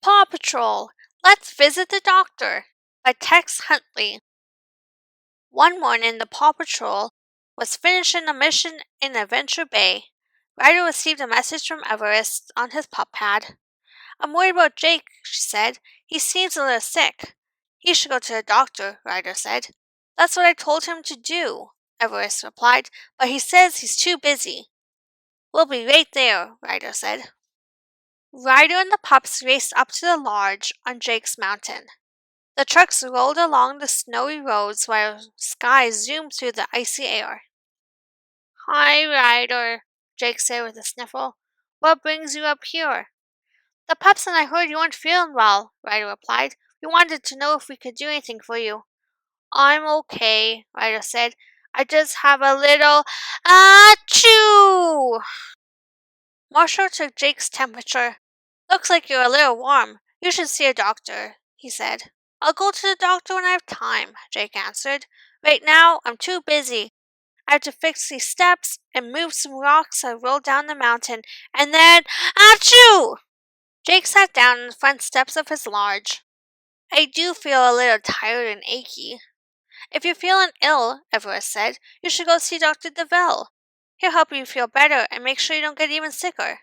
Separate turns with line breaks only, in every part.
Paw Patrol, Let's Visit the Doctor by Tex Huntley. One morning, the Paw Patrol was finishing a mission in Adventure Bay. Ryder received a message from Everest on his pup pad. I'm worried about Jake, she said. He seems a little sick. He should go to the doctor, Ryder said. That's what I told him to do, Everest replied, but he says he's too busy. We'll be right there, Ryder said. Ryder and the pups raced up to the lodge on Jake's Mountain. The trucks rolled along the snowy roads while Sky zoomed through the icy air. Hi, Ryder, Jake said with a sniffle. What brings you up here? The pups and I heard you weren't feeling well, Ryder replied. We wanted to know if we could do anything for you. I'm okay, Ryder said. I just have a little achoo! Marshall took Jake's temperature. Looks like you're a little warm. You should see a doctor, he said. I'll go to the doctor when I have time, Jake answered. Right now, I'm too busy. I have to fix these steps and move some rocks I rolled down the mountain, and then, achoo! Jake sat down on the front steps of his lodge. I do feel a little tired and achy. If you're feeling ill, Everest said, you should go see Dr. DeVille. He'll help you feel better and make sure you don't get even sicker.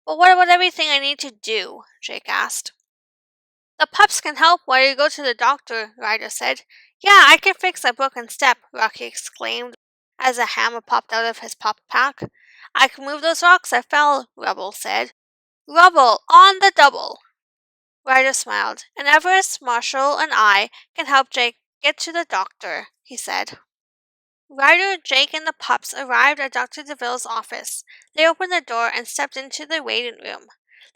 But what about everything I need to do? Jake asked. The pups can help while you go to the doctor, Ryder said. Yeah, I can fix that broken step, Rocky exclaimed as a hammer popped out of his pup pack. I can move those rocks I fell, Rubble said. Rubble on the double. Ryder smiled. And Everest, Marshall, and I can help Jake get to the doctor, he said. Ryder, Jake, and the pups arrived at Dr. DeVille's office. They opened the door and stepped into the waiting room.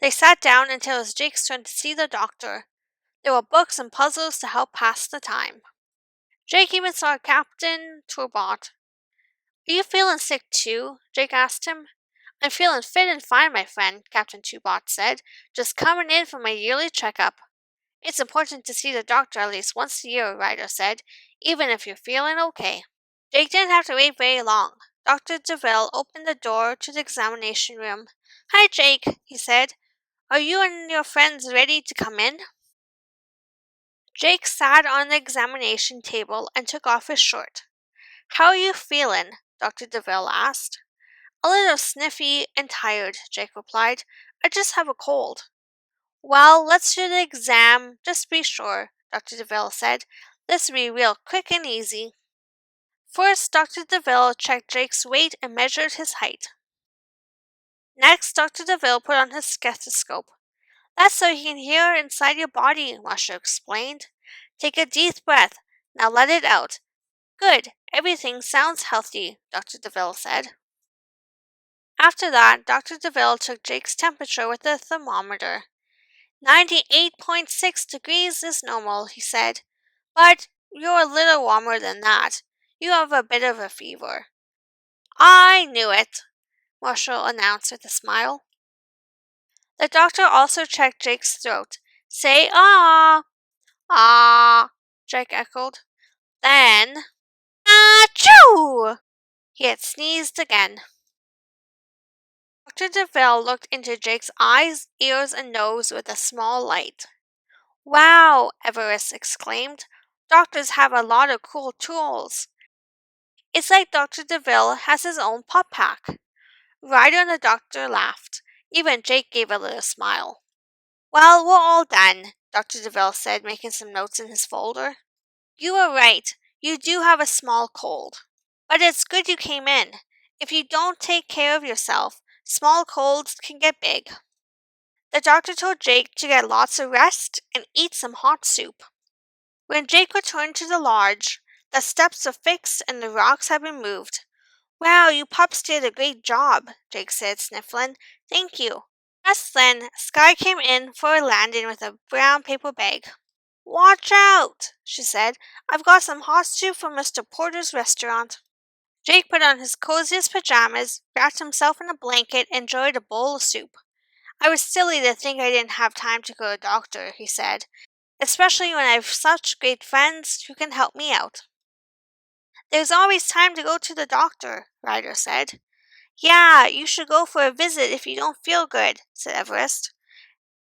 They sat down until it was Jake's turn to see the doctor. There were books and puzzles to help pass the time. Jake even saw Captain Turbot. Are you feeling sick too? Jake asked him. I'm feeling fit and fine, my friend, Captain Turbot said. Just coming in for my yearly checkup. It's important to see the doctor at least once a year, Ryder said, even if you're feeling okay. Jake didn't have to wait very long. Dr. DeVille opened the door to the examination room. Hi, Jake, he said. Are you and your friends ready to come in? Jake sat on the examination table and took off his shirt. How are you feeling? Dr. DeVille asked. A little sniffy and tired, Jake replied. I just have a cold. Well, let's do the exam, just be sure, Dr. DeVille said. This will be real quick and easy. First, Dr. DeVille checked Jake's weight and measured his height. Next, Dr. DeVille put on his stethoscope. That's so he can hear inside your body, Marshall explained. Take a deep breath. Now let it out. Good. Everything sounds healthy, Dr. DeVille said. After that, Dr. DeVille took Jake's temperature with a thermometer. 98.6 degrees is normal, he said. But you're a little warmer than that. You have a bit of a fever. I knew it, Marshall announced with a smile. The doctor also checked Jake's throat. Say ah. Ah, Jake echoed. Then, achoo! He had sneezed again. Dr. DeVille looked into Jake's eyes, ears, and nose with a small light. Wow, Everest exclaimed. Doctors have a lot of cool tools. It's like Dr. DeVille has his own pup pack. Ryder and the doctor laughed. Even Jake gave a little smile. Well, we're all done, Dr. DeVille said, making some notes in his folder. You were right. You do have a small cold. But it's good you came in. If you don't take care of yourself, small colds can get big. The doctor told Jake to get lots of rest and eat some hot soup. When Jake returned to the lodge, the steps were fixed and the rocks had been moved. Wow, you pups did a great job, Jake said, sniffling. Thank you. Just then, Sky came in for a landing with a brown paper bag. Watch out, she said. I've got some hot soup from Mr. Porter's restaurant. Jake put on his coziest pajamas, wrapped himself in a blanket, and enjoyed a bowl of soup. I was silly to think I didn't have time to go to the doctor, he said, especially when I have such great friends who can help me out. There's always time to go to the doctor, Ryder said. Yeah, you should go for a visit if you don't feel good, said Everest.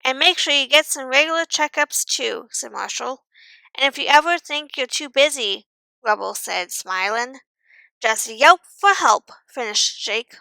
And make sure you get some regular checkups too, said Marshall. And if you ever think you're too busy, Rubble said, smiling. Just yelp for help, finished Jake.